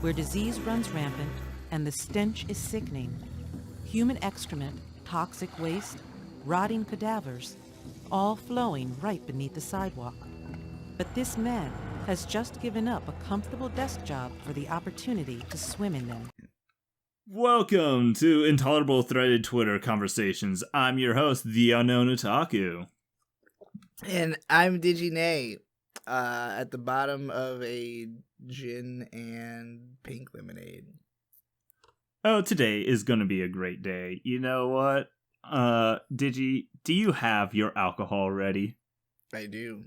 where disease runs rampant and the stench is sickening. Human excrement, toxic waste, rotting cadavers, all flowing right beneath the sidewalk. But this man has just given up a comfortable desk job for the opportunity to swim in them. Welcome to Intolerable Threaded Twitter Conversations. I'm your host, the unknown Otaku. And I'm Digi-née, at the bottom of a gin and pink lemonade. Oh, today is going to be a great day. You know what? Digi, do you have your alcohol ready? I do.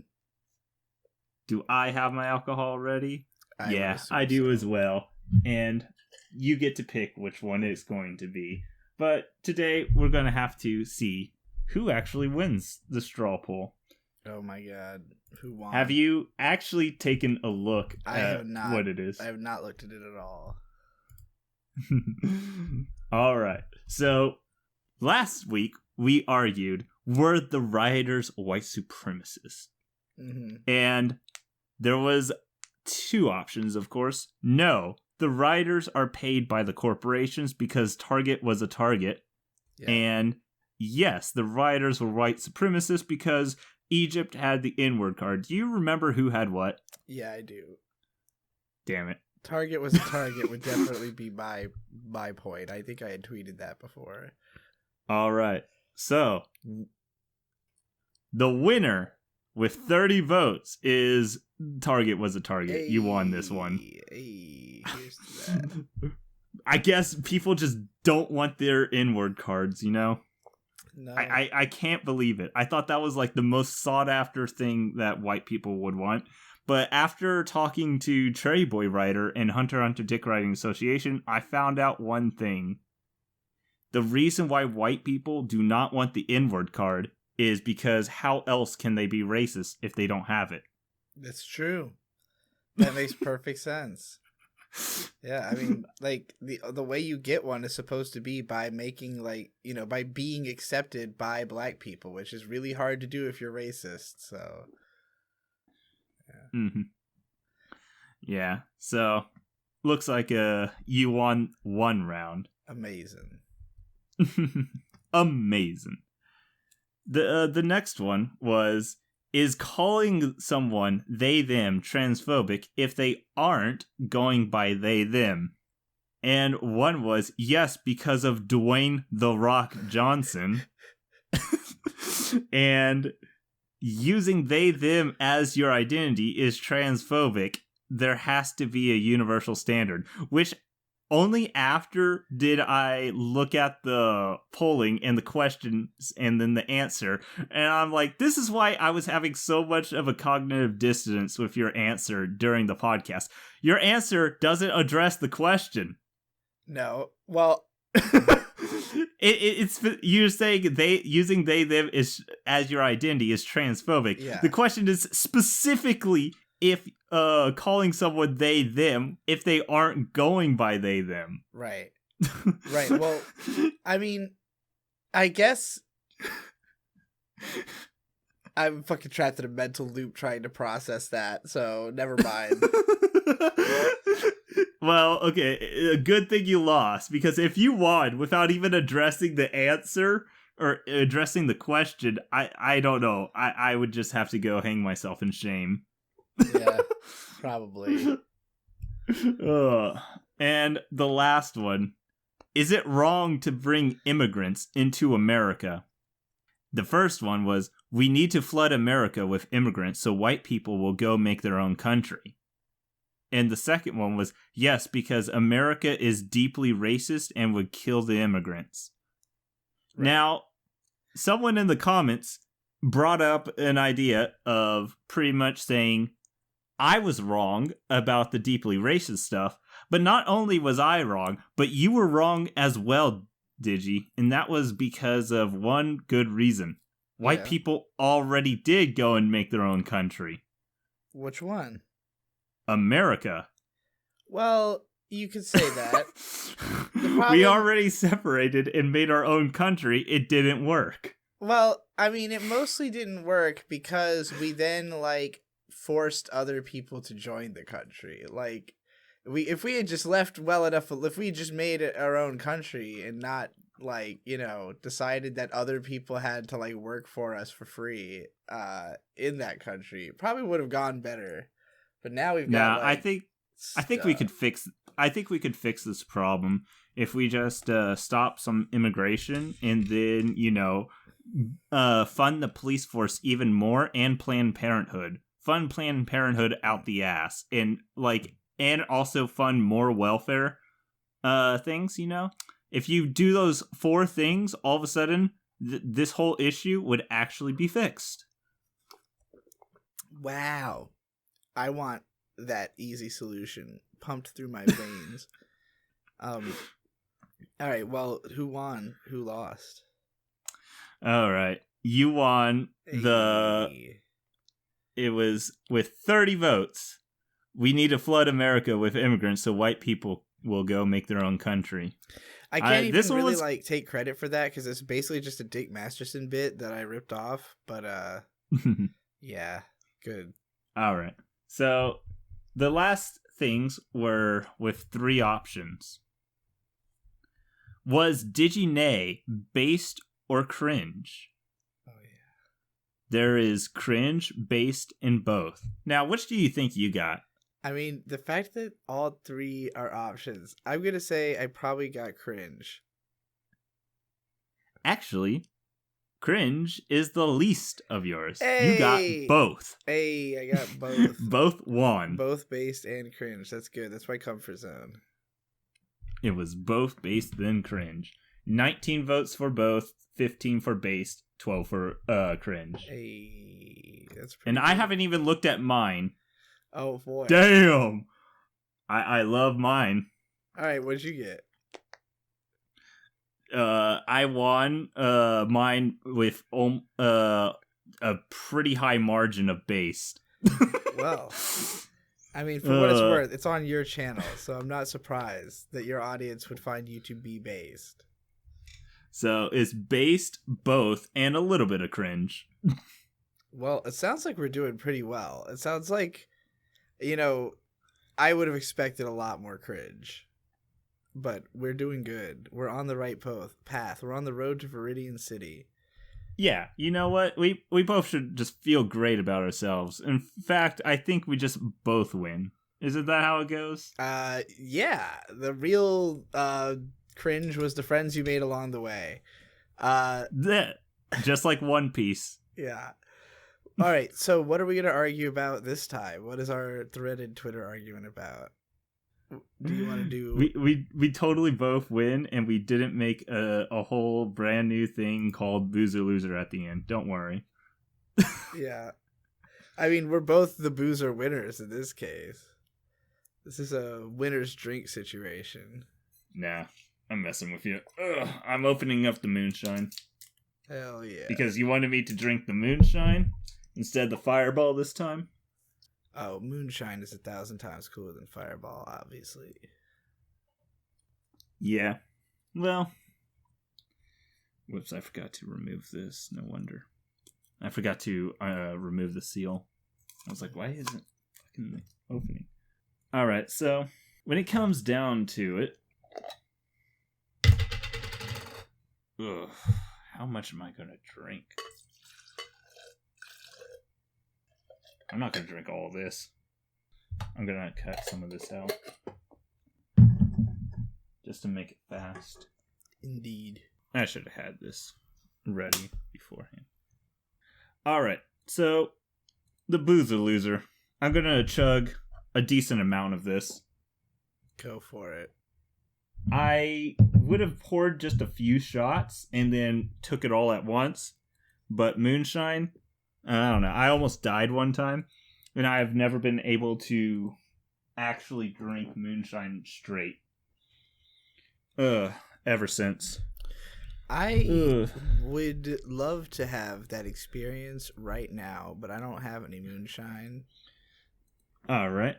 Do I have my alcohol ready? Yeah, I do as well. And you get to pick which one it's going to be. But today we're going to have to see who actually wins the straw poll. Oh my god. Who won? Have you actually taken a look at what it is? I have not looked at it at all. All right. So last week we argued, were the rioters white supremacists? Mm-hmm. And there was two options, of course. No, the rioters are paid by the corporations because Target was a target. Yeah. And yes, the rioters were white supremacists because Egypt had the N-word card. Do you remember who had what? Yeah, I do. Damn it. Target was a target would definitely be my point. I think I had tweeted that before. All right. So, the winner with 30 votes is Target was a target. Hey, you won this one. Hey, here's to that. I guess people just don't want their N-word cards, you know? No. I can't believe it. I thought that was like the most sought after thing that white people would want. But after talking to Cherry Boy Writer and Hunter x Hunter Dick Writing Association, I found out one thing. The reason why white people do not want the N-word card is because how else can they be racist if they don't have it? That's true. That makes perfect sense. Yeah, I mean, like, the way you get one is supposed to be by making, like, you know, by being accepted by black people, which is really hard to do if you're racist, so... Yeah. Mm-hmm. Yeah, so looks like you won one round. Amazing. Amazing. The next one was, is calling someone they them transphobic if they aren't going by they them? And one was, yes, because of Dwayne The Rock Johnson. And using they them as your identity is transphobic. There has to be a universal standard, which only after did I look at the polling and the questions and then the answer, and I'm like, this is why I was having so much of a cognitive dissonance with your answer during the podcast. Your answer doesn't address the question. No, well... It's you're saying using they them is as your identity is transphobic. Yeah. The question is specifically if calling someone they them if they aren't going by they them. Right. Right. Well, I mean, I guess I'm fucking trapped in a mental loop trying to process that, so never mind. Well, okay, a good thing you lost, because if you won without even addressing the answer or addressing the question, I don't know. I would just have to go hang myself in shame. Yeah, probably. And the last one, is it wrong to bring immigrants into America? The first one was, we need to flood America with immigrants so white people will go make their own country. And the second one was, yes, because America is deeply racist and would kill the immigrants. Right. Now, someone in the comments brought up an idea of pretty much saying, I was wrong about the deeply racist stuff, but not only was I wrong, but you were wrong as well, Digi, and that was because of one good reason. White people already did go and make their own country. Which one? America. Well, you could say that. We already separated and made our own country. It didn't work. Well, I mean, it mostly didn't work because we then, like, forced other people to join the country. Like, if we had just left well enough, if we just made it our own country and not like, you know, decided that other people had to like work for us for free in that country, it probably would have gone better. But now we've got like, I think we could fix this problem if we just stop some immigration and then, you know, fund the police force even more and Planned Parenthood. Fund Planned Parenthood out the ass and also fund more welfare things, you know? If you do those 4 things, all of a sudden this whole issue would actually be fixed. Wow. I want that easy solution pumped through my veins. All right, well, who won? Who lost? All right. You won It was with 30 votes. We need to flood America with immigrants so white people will go make their own country. I can't even really like take credit for that because it's basically just a Dick Masterson bit that I ripped off. But yeah, good. All right. So the last things were with 3 options. Was Digi-née based or cringe? Oh yeah. There is cringe, based, and both. Now, which do you think you got? I mean, the fact that all 3 are options, I'm going to say I probably got cringe. Actually, cringe is the least of yours. Hey! You got both. Hey, I got both. Both won. Both based and cringe. That's good. That's my comfort zone. It was both based then cringe. 19 votes for both, 15 for based, 12 for cringe. Hey, that's pretty And good. I haven't even looked at mine. Oh boy. Damn. I love mine. All right, what'd you get? I won mine with a pretty high margin of based. Well, I mean, for what it's worth, it's on your channel, so I'm not surprised that your audience would find you to be based. So it's based, both, and a little bit of cringe. Well, it sounds like we're doing pretty well. It sounds like, you know, I would have expected a lot more cringe. But we're doing good. We're on the right path. We're on the road to Viridian City. Yeah, you know what? We both should just feel great about ourselves. In fact, I think we just both win. Isn't that how it goes? Yeah. The real cringe was the friends you made along the way. Just like One Piece. Yeah. All right, so what are we going to argue about this time? What is our threaded Twitter argument about? Do you want to do... We totally both win, and we didn't make a whole brand new thing called Boozer Loser at the end. Don't worry. Yeah. I mean, we're both the boozer winners in this case. This is a winner's drink situation. Nah, I'm messing with you. Ugh, I'm opening up the moonshine. Hell yeah. Because you wanted me to drink the moonshine instead of the fireball this time? Oh, moonshine is 1,000 times cooler than fireball, obviously. Yeah. Well. Whoops, I forgot to remove this. No wonder. I forgot to remove the seal. I was like, why isn't it fucking opening? Alright, so when it comes down to it... Ugh, how much am I going to drink? I'm not going to drink all of this. I'm going to cut some of this out. Just to make it fast. Indeed. I should have had this ready beforehand. Alright, so the Boozer Loser. I'm going to chug a decent amount of this. Go for it. I would have poured just a few shots and then took it all at once. But moonshine... I don't know. I almost died one time, and I have never been able to actually drink moonshine straight. Ever since. I would love to have that experience right now, but I don't have any moonshine. All right.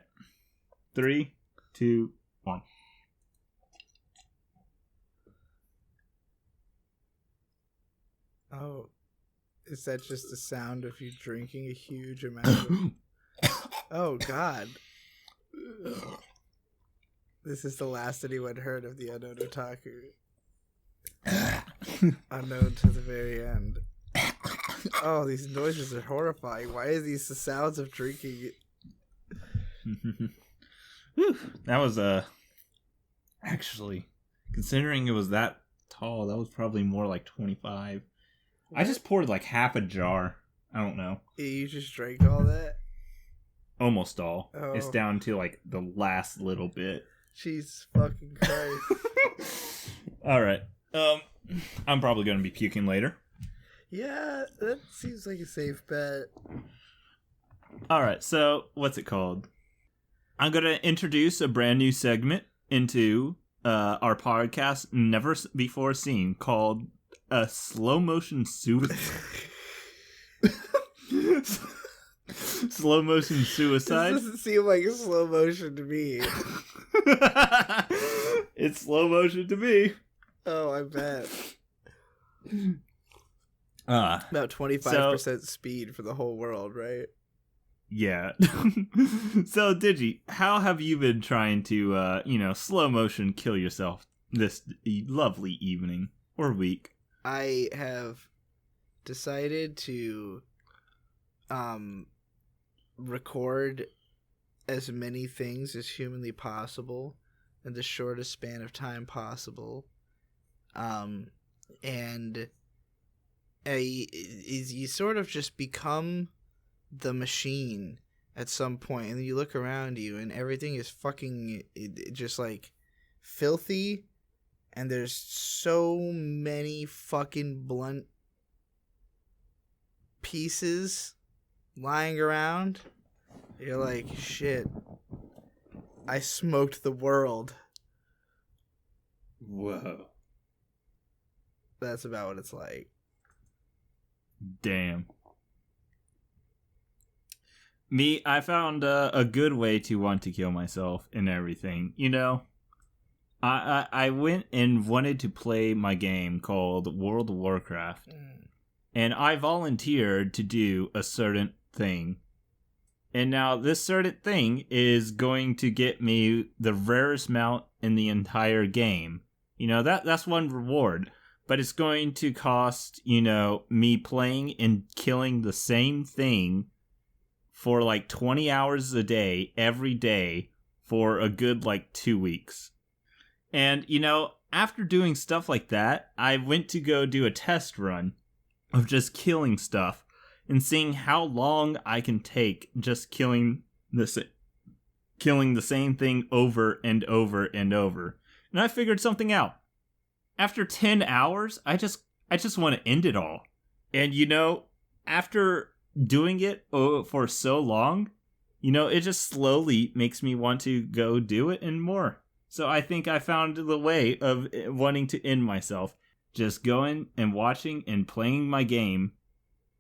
3, 2, 1. Oh. Is that just the sound of you drinking a huge amount of... Oh, God. This is the last anyone heard of the unknown otaku. Unknown to the very end. Oh, these noises are horrifying. Why are these the sounds of drinking? That was actually, considering it was that tall, that was probably more like 25. What? I just poured like half a jar. I don't know. You just drank all that? Almost all. Oh. It's down to like the last little bit. Jesus fucking Christ. Alright. I'm probably going to be puking later. Yeah, that seems like a safe bet. Alright, so what's it called? I'm going to introduce a brand new segment into our podcast never before seen called a slow motion suicide. Slow motion suicide. This doesn't seem like a slow motion to me. It's slow motion to me. Oh, I bet. About 25% speed for the whole world, right? Yeah. So, Digi, how have you been trying to, slow motion kill yourself this lovely evening or week? I have decided to record as many things as humanly possible in the shortest span of time possible. And you sort of just become the machine at some point, and then you look around you and everything is fucking just like filthy, and there's so many fucking blunt pieces lying around. You're like, shit, I smoked the world. Whoa. That's about what it's like. Damn. Me, I found a good way to want to kill myself and everything. You know, I went and wanted to play my game called World of Warcraft. And I volunteered to do a certain thing. And now this certain thing is going to get me the rarest mount in the entire game. You know, that's one reward. But it's going to cost, me playing and killing the same thing for like 20 hours a day, every day, for a good 2 weeks. And, after doing stuff like that, I went to go do a test run of just killing stuff and seeing how long I can take just killing the same thing over and over and over. And I figured something out. After 10 hours, I just want to end it all. And, after doing it for so long, it just slowly makes me want to go do it and more. So I think I found the way of wanting to end myself. Just going and watching and playing my game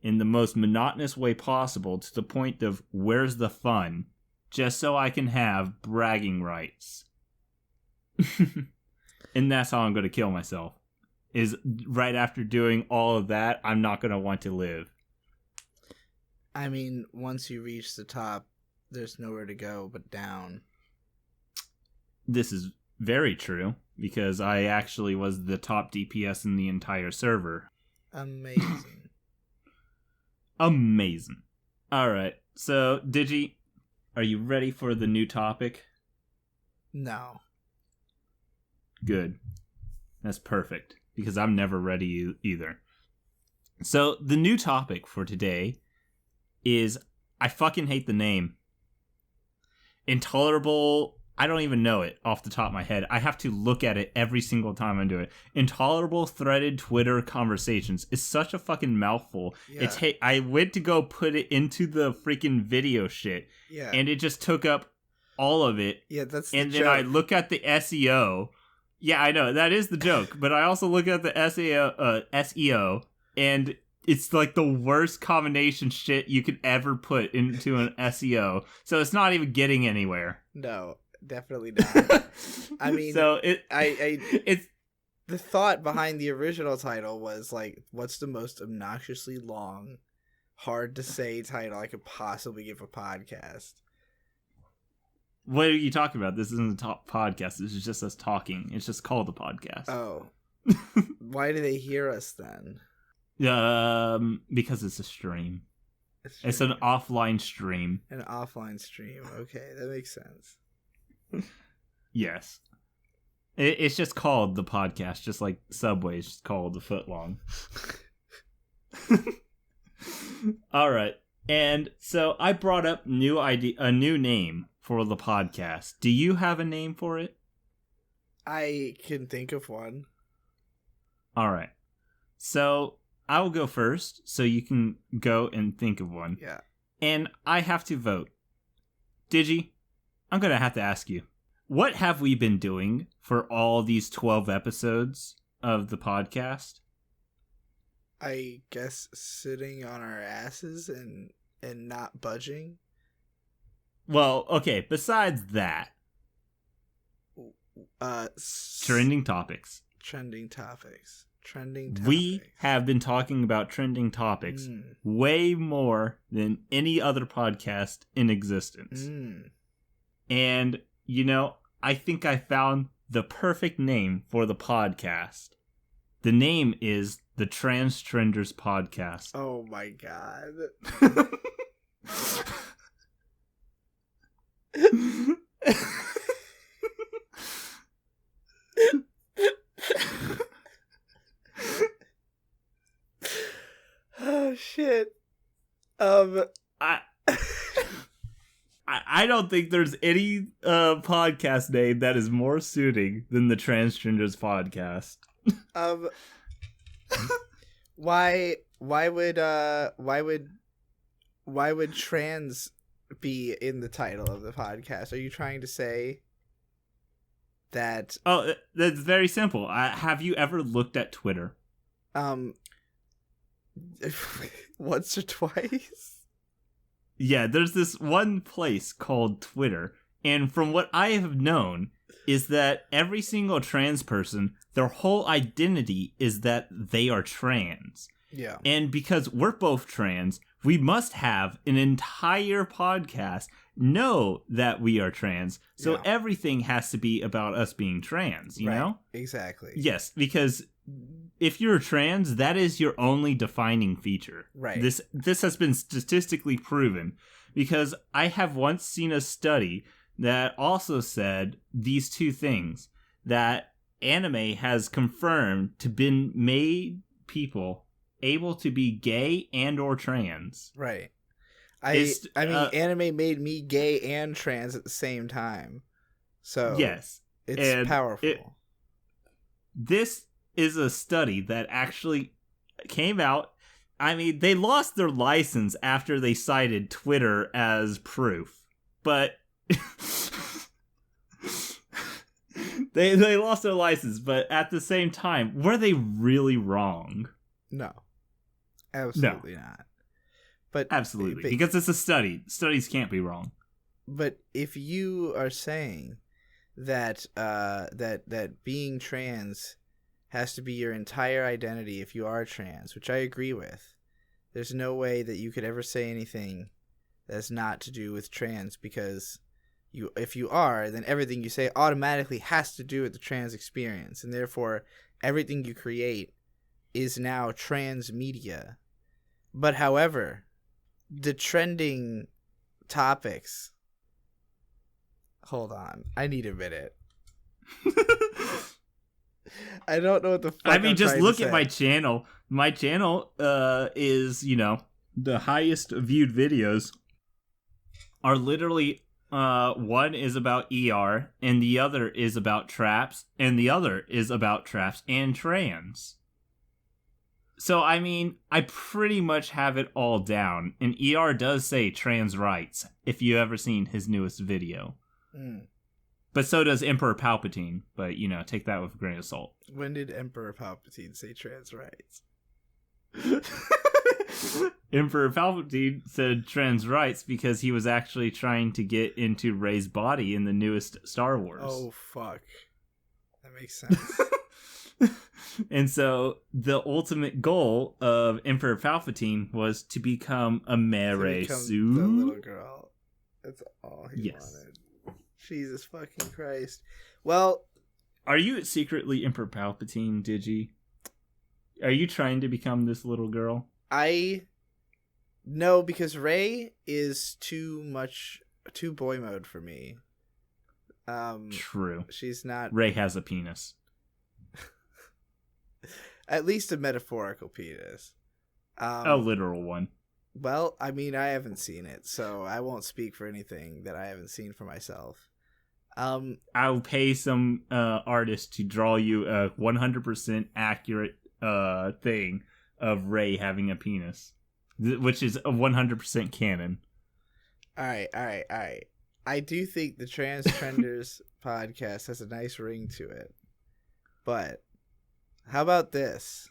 in the most monotonous way possible to the point of where's the fun, just so I can have bragging rights. And that's how I'm going to kill myself. Is right after doing all of that, I'm not going to want to live. I mean, once you reach the top, there's nowhere to go but down. This is very true, because I actually was the top DPS in the entire server. Amazing. Amazing. Alright, so, Digi, are you ready for the new topic? No. Good. That's perfect, because I'm never ready either. So, the new topic for today is, I fucking hate the name. Intolerable, I don't even know it off the top of my head. I have to look at it every single time I do it. Intolerable Threaded Twitter Conversations is such a fucking mouthful. Yeah. I went to go put it into the freaking video shit, and it just took up all of it. Yeah, that's and then joke. I look at the SEO. Yeah, I know, that is the joke. But I also look at the SEO, and it's like the worst combination shit you could ever put into an SEO. So it's not even getting anywhere. No, definitely not. I mean, so it's the thought behind the original title was like, what's the most obnoxiously long, hard to say title I could possibly give a podcast? What are you talking about? This isn't a podcast. This is just us talking. It's just called the podcast. Oh. Why do they hear us then? Because it's a stream. It's an offline stream. An offline stream. Okay, that makes sense. Yes. It's just called the podcast, just like Subway is just called the footlong. All right. And so I brought up a new name for the podcast. Do you have a name for it? I can think of one. All right. So I will go first so you can go and think of one. Yeah. And I have to vote. Digi, I'm going to have to ask you, what have we been doing for all these 12 episodes of the podcast? I guess sitting on our asses and not budging. Well, okay, besides that. Trending topics. Trending topics. We have been talking about trending topics way more than any other podcast in existence. And, I think I found the perfect name for the podcast. The name is the Trans Trenders Podcast. Oh my god. Oh shit. I don't think there's any podcast name that is more suiting than the Transgenders Podcast. Why would trans be in the title of the podcast? Are you trying to say that? Oh, that's very simple. Have you ever looked at Twitter? Once or twice. Yeah, there's this one place called Twitter, and from what I have known is that every single trans person, their whole identity is that they are trans. Yeah. And because we're both trans, we must have an entire podcast know that we are trans. So everything has to be about us being trans, you know? Exactly. Yes, because if you're trans, that is your only defining feature. Right. This has been statistically proven, because I have once seen a study that also said these two things, that anime has confirmed to been made people able to be gay and or trans. Right. I mean, anime made me gay and trans at the same time. So yes, it's powerful. This is a study that actually came out. I mean, they lost their license after they cited Twitter as proof, but they lost their license. But at the same time, were they really wrong? No, absolutely not. But absolutely, because it's a study. Studies can't be wrong. But if you are saying that that being trans has to be your entire identity if you are trans, which I agree with, there's no way that you could ever say anything that's not to do with trans, because if you are, then everything you say automatically has to do with the trans experience, and therefore everything you create is now trans media. But however, the trending topics... Hold on. I need a minute. I don't know what the fuck I mean, just look at my channel. My channel is, the highest viewed videos are literally one is about ER, and the other is about traps, and the other is about traps and trans. So, I mean, I pretty much have it all down. And ER does say trans rights, if you ever seen his newest video. But so does Emperor Palpatine. But, take that with a grain of salt. When did Emperor Palpatine say trans rights? Emperor Palpatine said trans rights because he was actually trying to get into Rey's body in the newest Star Wars. Oh, fuck. That makes sense. And so the ultimate goal of Emperor Palpatine was to become a Mary Sue. The little girl. That's all he wanted. Jesus fucking Christ. Well, are you secretly Emperor Palpatine, Digi? Are you trying to become this little girl? No, because Rey is too boy mode for me. True. She's not. Rey has a penis. At least a metaphorical penis. A literal one. Well, I mean, I haven't seen it, so I won't speak for anything that I haven't seen for myself. I'll pay some artist to draw you a 100% accurate thing of Rey having a penis, which is a 100% canon. All right. I do think the Trans-Trenders podcast has a nice ring to it, but how about this?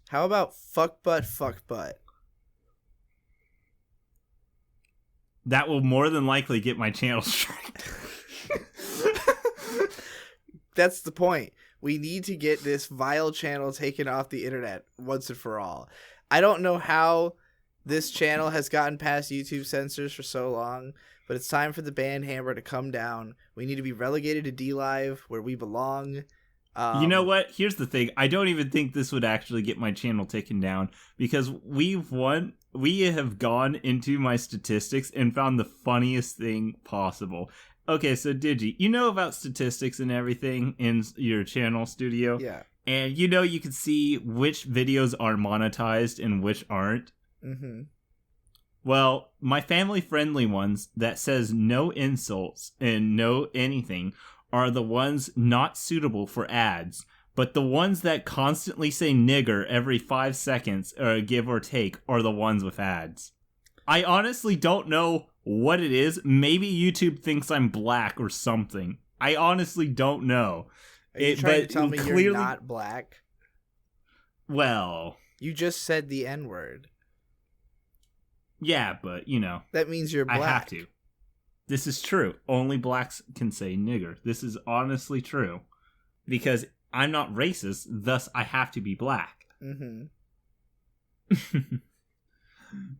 How about fuck butt? That will more than likely get my channel striked. That's the point. We need to get this vile channel taken off the internet once and for all. I don't know how this channel has gotten past YouTube censors for so long, but it's time for the ban hammer to come down. We need to be relegated to D-Live, where we belong. You know what? Here's the thing. I don't even think this would actually get my channel taken down, because we have gone into my statistics and found the funniest thing possible. Okay, so Digi, you know about statistics and everything in your channel studio? Yeah. And you know you can see which videos are monetized and which aren't? Mm-hmm. Well, my family-friendly ones that says no insults and no anything are the ones not suitable for ads, but the ones that constantly say nigger every 5 seconds, give or take, are the ones with ads. I honestly don't know what it is. Maybe YouTube thinks I'm black or something. I honestly don't know. Are you trying to tell me you're not black? Well... You just said the N-word. Yeah, but, you know... That means you're black. I have to. This is true. Only blacks can say nigger. This is honestly true. Because I'm not racist, thus I have to be black. Mm-hmm.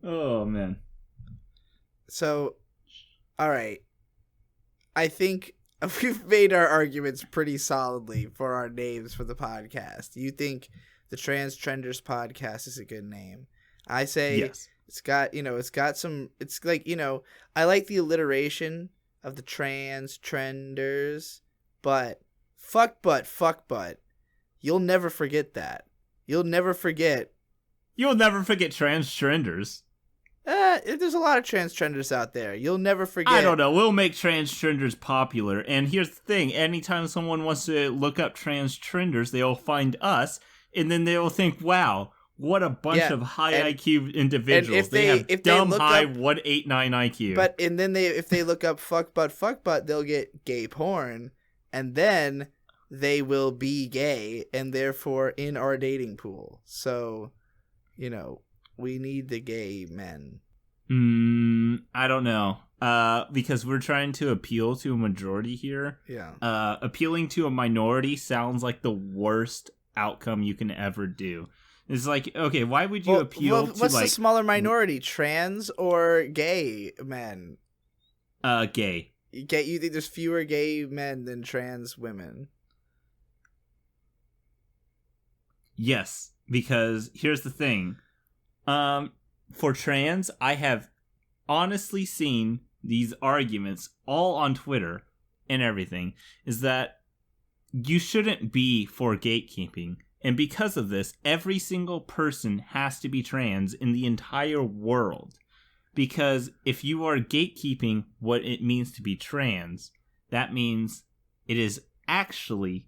Oh, man. So, alright. I think we've made our arguments pretty solidly for our names for the podcast. You think the Trans-Trenders podcast is a good name. I say... Yes. It's got some, it's like, I like the alliteration of the Trans-Trenders, but fuck butt. You'll never forget that. You'll never forget Trans-Trenders. There's a lot of Trans-Trenders out there. You'll never forget. I don't know. We'll make Trans-Trenders popular. And here's the thing. Anytime someone wants to look up Trans-Trenders, they'll find us, and then they'll think, wow, what a bunch of high IQ individuals. They have dumb high 189 IQ. But and then if they look up fuck butt, they'll get gay porn, and then they will be gay and therefore in our dating pool. So, we need the gay men. I don't know. Because we're trying to appeal to a majority here. Yeah. Appealing to a minority sounds like the worst outcome you can ever do. It's like, okay, why would you appeal to, what's the smaller minority, trans or gay men? Gay. You think there's fewer gay men than trans women? Yes, because here's the thing. For trans, I have honestly seen these arguments all on Twitter and everything, is that you shouldn't be for gatekeeping. And because of this, every single person has to be trans in the entire world. Because if you are gatekeeping what it means to be trans, that means it is actually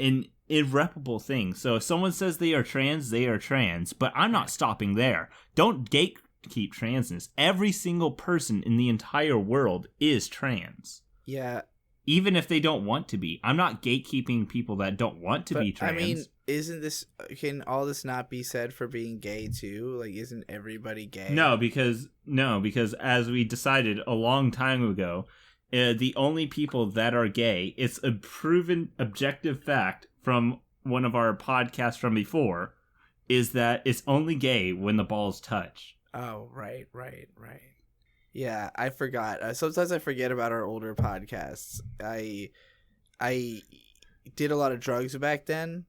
an irreparable thing. So if someone says they are trans, they are trans. But I'm not stopping there. Don't gatekeep transness. Every single person in the entire world is trans. Yeah. Even if they don't want to be. I'm not gatekeeping people that don't want to be trans. I mean, can all this not be said for being gay too? Like, isn't everybody gay? No, because as we decided a long time ago, the only people that are gay, it's a proven objective fact from one of our podcasts from before, is that it's only gay when the balls touch. Oh, right. Yeah, I forgot. Sometimes I forget about our older podcasts. I did a lot of drugs back then,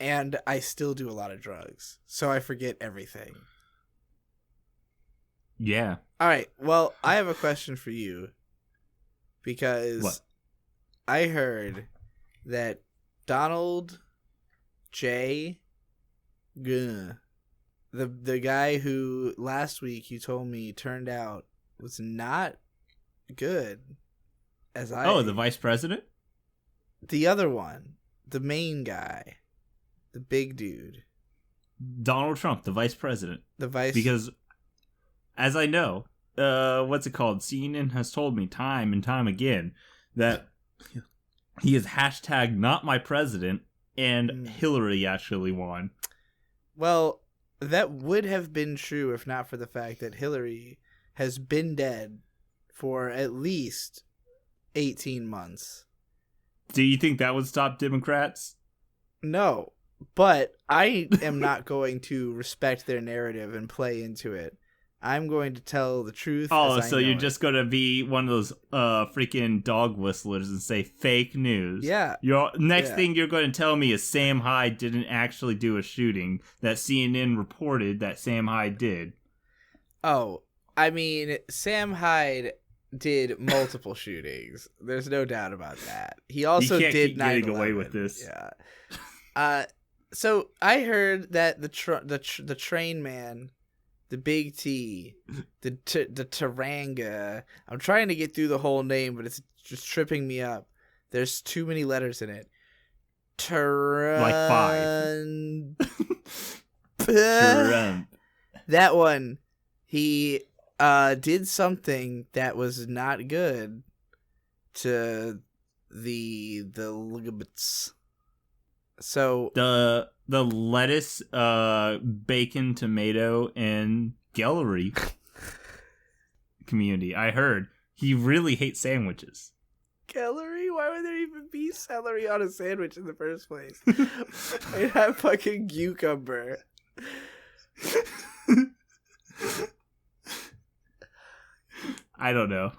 and I still do a lot of drugs, so I forget everything. Yeah. All right. Well, I have a question for you, because What? I heard that Donald J. The guy who last week you told me turned out was not good. The vice president? The other one, the main guy, the big dude, Donald Trump, the vice president. Because, as I know, what's it called? CNN has told me time and time again that he is hashtag not my president, and Hillary actually won. Well, that would have been true if not for the fact that Hillary has been dead for at least 18 months. Do you think that would stop Democrats? No, but I am not going to respect their narrative and play into it. I'm going to tell the truth. Oh, so you're just going to be one of those freaking dog whistlers and say fake news. Yeah. Next thing you're going to tell me is Sam Hyde didn't actually do a shooting that CNN reported that Sam Hyde did. Oh, I mean, Sam Hyde did multiple shootings. There's no doubt about that. He also did 9/11. Getting away with this. Yeah. So I heard that the train man, the big T, the Taranga. I'm trying to get through the whole name, but it's just tripping me up. There's too many letters in it. Like 5. Trump. That one. He did something that was not good to the ligaments. So the lettuce, bacon, tomato, and celery community. I heard he really hates sandwiches. Celery? Why would there even be celery on a sandwich in the first place? I have fucking cucumber. I don't know.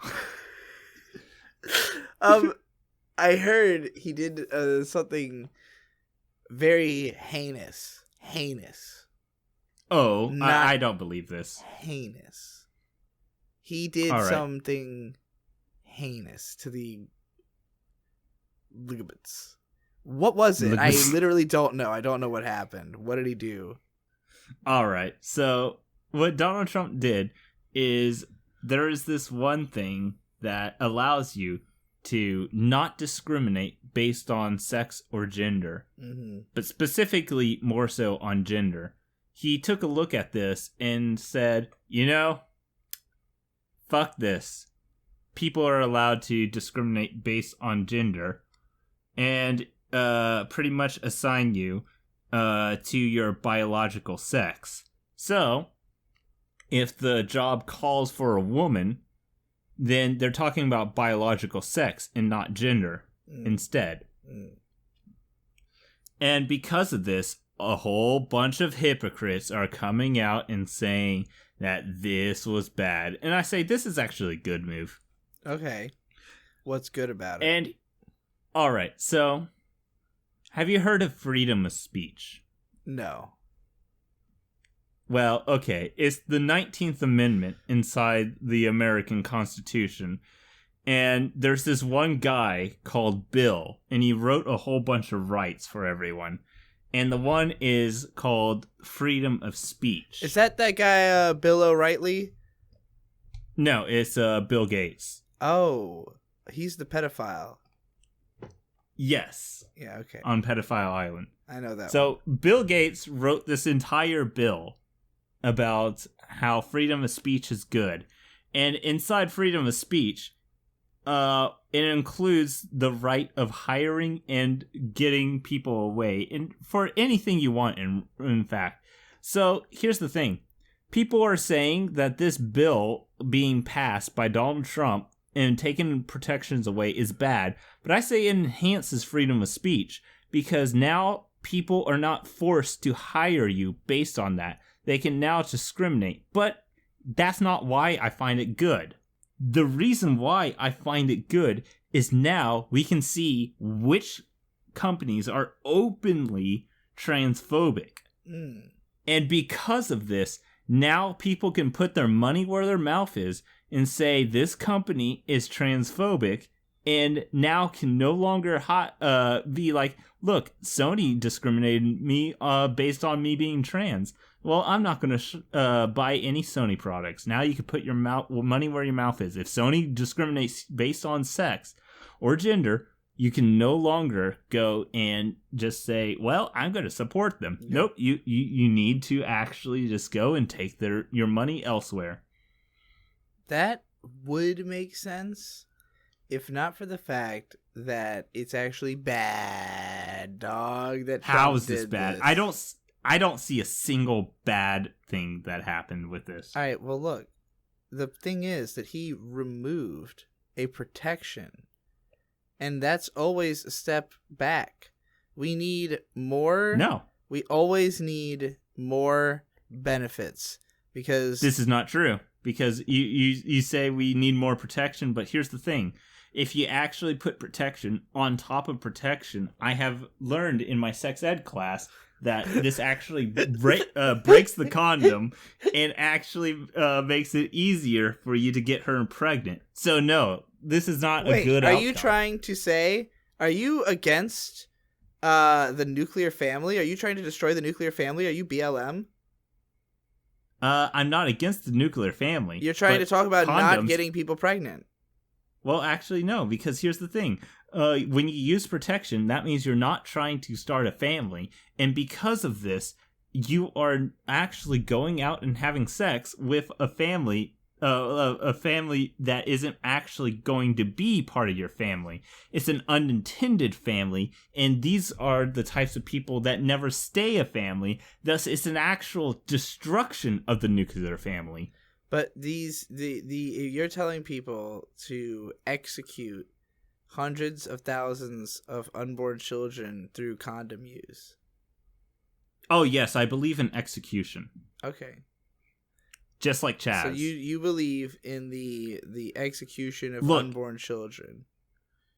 I heard he did something very heinous. Oh, I don't believe this. Heinous. He did something heinous to the ligaments. What was it? I literally don't know. I don't know what happened. What did he do? All right. So what Donald Trump did is there is this one thing that allows you to not discriminate based on sex or gender, but specifically more so on gender. He took a look at this and said, fuck this. People are allowed to discriminate based on gender and pretty much assign you to your biological sex. So, if the job calls for a woman, then they're talking about biological sex and not gender instead. And because of this, a whole bunch of hypocrites are coming out and saying that this was bad. And I say this is actually a good move. Okay. What's good about it? And, alright, so, have you heard of freedom of speech? No. Well, okay, it's the 19th Amendment inside the American Constitution, and there's this one guy called Bill, and he wrote a whole bunch of rights for everyone, and the one is called freedom of speech. Is that guy, Bill O'Reilly? No, it's Bill Gates. Oh, he's the pedophile. Yes. Yeah, okay. On Pedophile Island. I know that So, Bill Gates wrote this entire bill about how freedom of speech is good. And inside freedom of speech, it includes the right of hiring and getting people away and for anything you want, in fact. So here's the thing. People are saying that this bill being passed by Donald Trump and taking protections away is bad. But I say it enhances freedom of speech because now people are not forced to hire you based on that. They can now discriminate. But that's not why I find it good. The reason why I find it good is now we can see which companies are openly transphobic. And because of this, now people can put their money where their mouth is and say this company is transphobic, and now can no longer be like, look, Sony discriminated me based on me being trans. Well, I'm not going to buy any Sony products. Now you can put your money where your mouth is. If Sony discriminates based on sex or gender, you can no longer go and just say, well, I'm going to support them. Yeah. Nope, you need to actually just go and take your money elsewhere. That would make sense if not for the fact that it's actually bad, dog. How is this bad? I don't see a single bad thing that happened with this. All right, well, look. The thing is that he removed a protection. And that's always a step back. We need more. No. We always need more benefits because this is not true. Because you say we need more protection, but here's the thing. If you actually put protection on top of protection, I have learned in my sex ed class that this actually breaks the condom and actually makes it easier for you to get her pregnant. So no, this is not a good outcome. Are you trying to say, are you against the nuclear family? Are you trying to destroy the nuclear family? Are you BLM? I'm not against the nuclear family. You're trying to talk about condoms, not getting people pregnant. Well, actually, no, because here's the thing. When you use protection, that means you're not trying to start a family. And because of this, you are actually going out and having sex with a family that isn't actually going to be part of your family. It's an unintended family, and these are the types of people that never stay a family. Thus, it's an actual destruction of the nuclear family. But you're telling people to execute hundreds of thousands of unborn children through condom use. Oh yes, I believe in execution. Okay. Just like Chaz. So you believe in the execution of unborn children.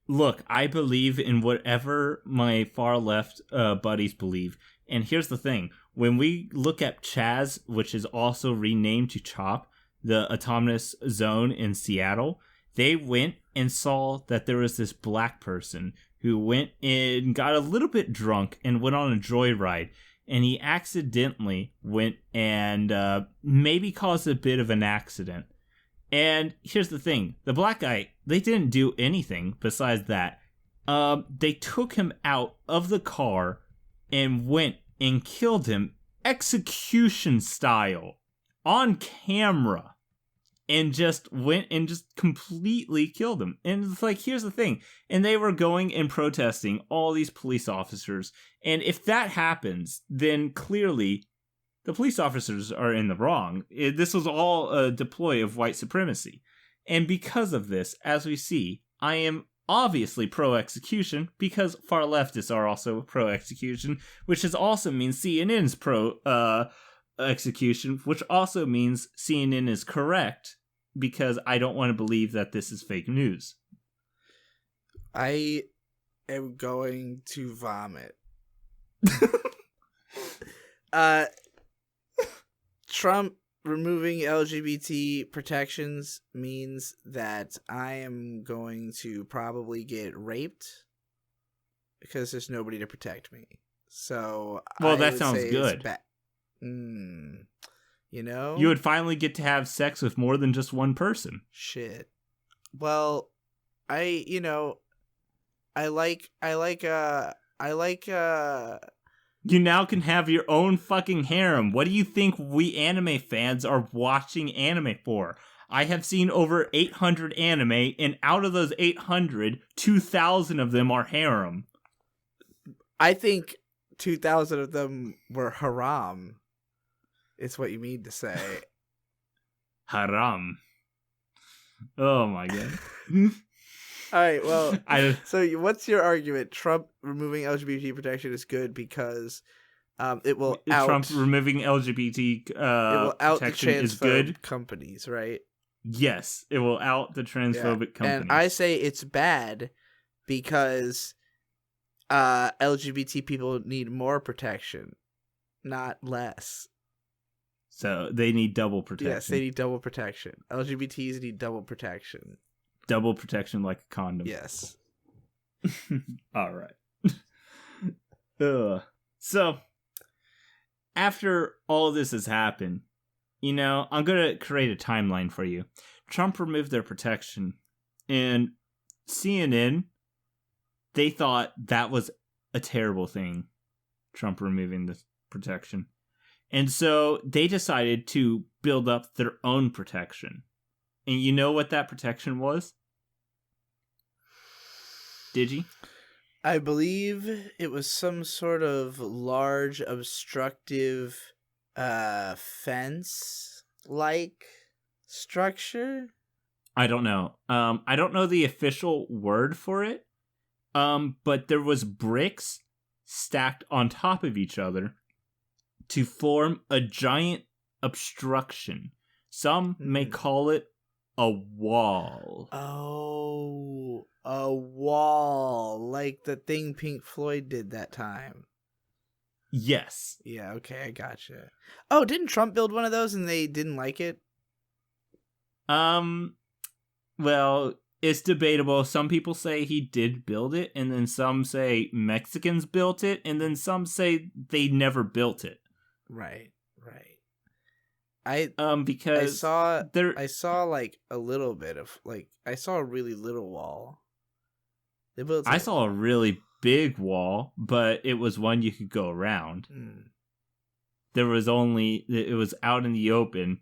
Look, I believe in whatever my far left buddies believe. And here's the thing. When we look at Chaz, which is also renamed to CHOP, the autonomous zone in Seattle, they went and saw that there was this black person who went and got a little bit drunk and went on a joyride. And he accidentally went and maybe caused a bit of an accident. And here's the thing. The black guy, they didn't do anything besides that. They took him out of the car and went and killed him execution style on camera. And just went and just completely killed him. And it's like, here's the thing. And they were going and protesting all these police officers. And if that happens, then clearly the police officers are in the wrong. This was all a deploy of white supremacy. And because of this, as we see, I am obviously pro-execution because far leftists are also pro-execution, which also means CNN's pro-execution, which also means CNN is correct. Because I don't want to believe that this is fake news. I am going to vomit. Trump removing LGBT protections means that I am going to probably get raped because there's nobody to protect me. So, well, that sounds good. You know? You would finally get to have sex with more than just one person. Shit. Well, you now can have your own fucking harem. What do you think we anime fans are watching anime for? I have seen over 800 anime, and out of those 800, 2,000 of them are harem. I think 2,000 of them were haram. It's what you mean to say. Haram. Oh my god. All right, well, so what's your argument? Trump removing LGBT protection is good because It will out Trump removing LGBT it will out the protection is transphobe good. companies, right? Yes, it will out the transphobic companies. And I say it's bad because LGBT people need more protection, not less. So they need double protection. Yes, they need double protection. LGBTs need double protection. Double protection like a condom. Yes. All right. So, after all this has happened, I'm going to create a timeline for you. Trump removed their protection, and CNN, they thought that was a terrible thing, Trump removing the protection. And so they decided to build up their own protection. And you know what that protection was? Digi? I believe it was some sort of large obstructive fence-like structure. I don't know. I don't know the official word for it. But there was bricks stacked on top of each other to form a giant obstruction. Some may call it a wall. Oh, a wall, like the thing Pink Floyd did that time. Yes. Yeah, okay, I gotcha. Oh, didn't Trump build one of those and they didn't like it? Well, it's debatable. Some people say he did build it, and then some say Mexicans built it, and then some say they never built it. Right. Because I saw like a little bit of I saw a really little wall. They built. I saw a really big wall, but it was one you could go around. It was out in the open,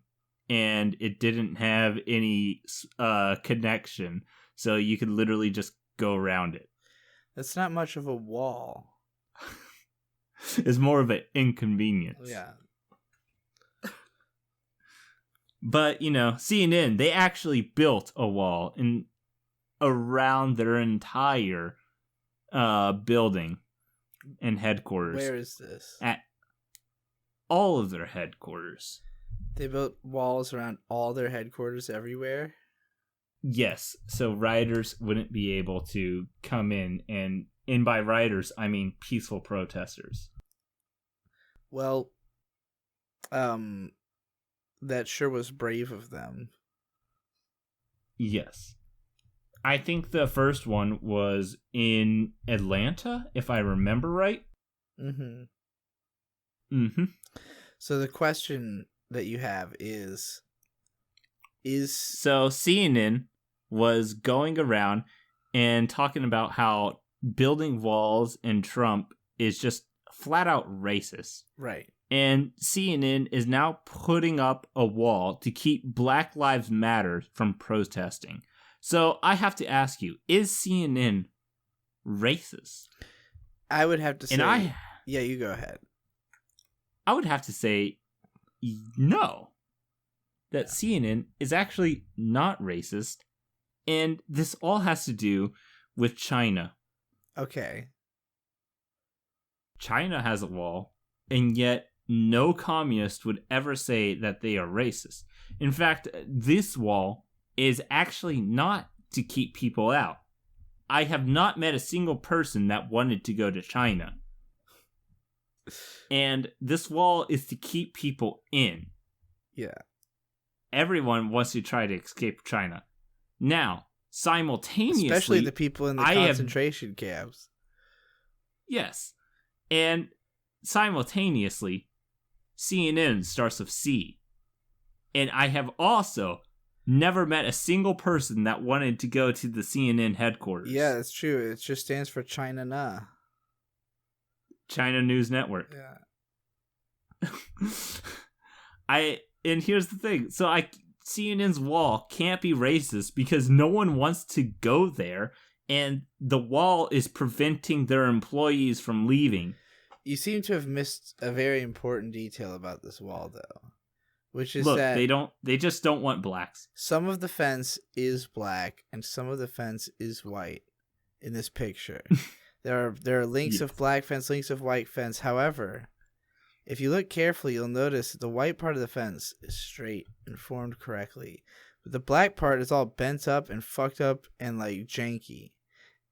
and it didn't have any connection, so you could literally just go around it. That's not much of a wall. It's more of an inconvenience. Yeah. But, CNN, they actually built a wall around their entire building and headquarters. Where is this? At all of their headquarters. They built walls around all their headquarters everywhere? Yes, so rioters wouldn't be able to come in, and by rioters, I mean peaceful protesters. Well, that sure was brave of them. Yes. I think the first one was in Atlanta, if I remember right. So the question that you have is So CNN was going around and talking about how building walls and Trump is just flat out racist. Right. And CNN is now putting up a wall to keep Black Lives Matter from protesting. So I have to ask you, is CNN racist? I would have to say... Yeah, you go ahead. I would have to say no. That CNN is actually not racist. And this all has to do with China. Okay. China has a wall, and yet no communist would ever say that they are racist. In fact, this wall is actually not to keep people out. I have not met a single person that wanted to go to China. And this wall is to keep people in. Yeah. Everyone wants to try to escape China. Now, simultaneously... Especially the people in the concentration camps. Yes. And simultaneously, CNN starts with C. And I have also never met a single person that wanted to go to the CNN headquarters. Yeah, that's true. It just stands for China Na. China News Network. Yeah. And here's the thing. So CNN's wall can't be racist because no one wants to go there, and the wall is preventing their employees from leaving. You seem to have missed a very important detail about this wall, though, which is that they just don't want blacks. Some of the fence is black and some of the fence is white in this picture. There are links of black fence, links of white fence. However, If you look carefully, you'll notice that the white part of the fence is straight and formed correctly, but the black part is all bent up and fucked up and like janky.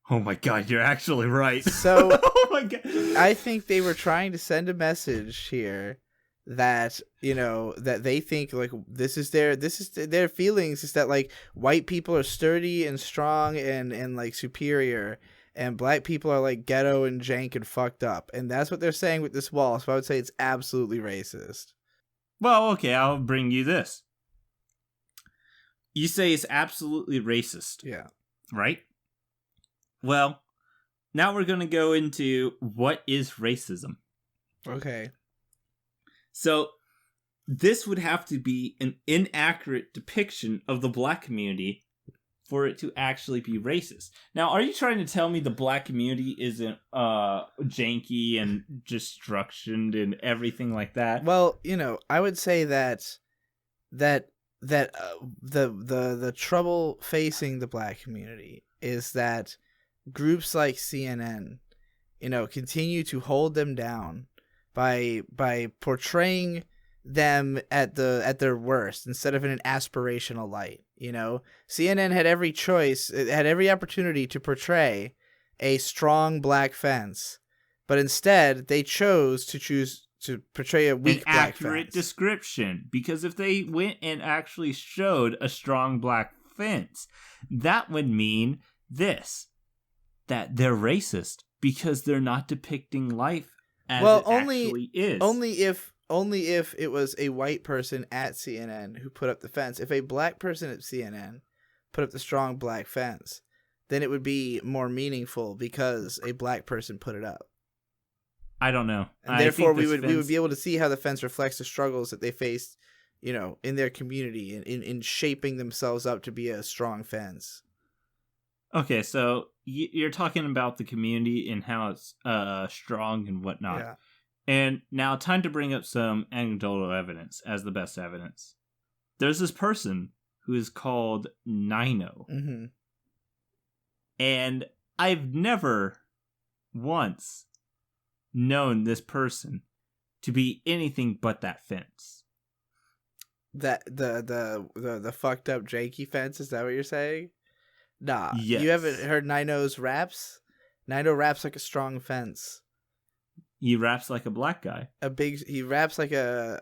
Oh my god, you're actually right. So oh my god. I think they were trying to send a message here that, you know, that they think like this is their feelings is that like white people are sturdy and strong and like superior, and black people are like ghetto and jank and fucked up, and that's what they're saying with this wall. So I would say it's absolutely racist. Well, okay, I'll bring you this. You say it's absolutely racist. Yeah. Right? Well, now we're going to go into what is racism. Okay. So, this would have to be an inaccurate depiction of the black community for it to actually be racist. Now, are you trying to tell me the black community isn't janky and destructioned and everything like that? Well, you know, I would say that the trouble facing the black community is that groups like CNN, you know, continue to hold them down by portraying them at their worst instead of in an aspirational light. You know, CNN had every choice, it had every opportunity to portray a strong black fence, but instead they chose to portray a weak black fence. An accurate description, because if they went and actually showed a strong black fence, that would mean this, that they're racist because they're not depicting life as actually is. Only if it was a white person at CNN who put up the fence. If a black person at CNN put up the strong black fence, then it would be more meaningful because a black person put it up. I don't know. And therefore, we would be able to see how the fence reflects the struggles that they faced, you know, in their community in shaping themselves up to be a strong fence. Okay, so you're talking about the community and how it's strong and whatnot. Yeah. And now time to bring up some anecdotal evidence as the best evidence. There's this person who is called Nino. Mm-hmm. And I've never once known this person to be anything but that fence. That the fucked up janky fence, is that what you're saying? Nah. Yes. You haven't heard Nino's raps? Nino raps like a strong fence. He raps like a black guy. He raps like a